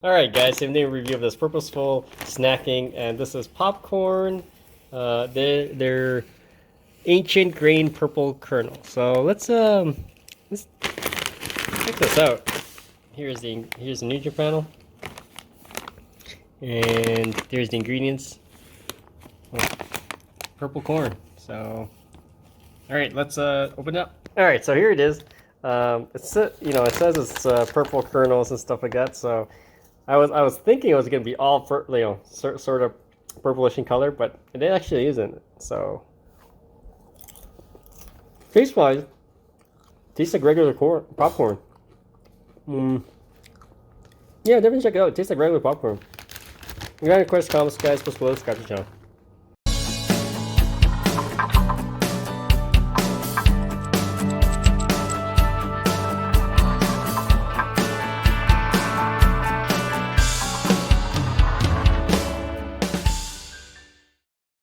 Alright guys, so I'm doing a review of this Purplesful snacking, and this is popcorn. They're ancient grain purple kernel. So let's check this out. Here's the nutrient panel, and there's the ingredients. Oh, purple corn. So alright, let's open it up. Alright, so here it is. It says it's purple kernels and stuff like that. So I was thinking it was gonna be all sort of purplish in color, but it actually isn't. So taste wise, tastes like regular popcorn. Yeah, definitely check it out. It tastes like regular popcorn. If you got any questions, comments, guys, post below, subscribe to the channel.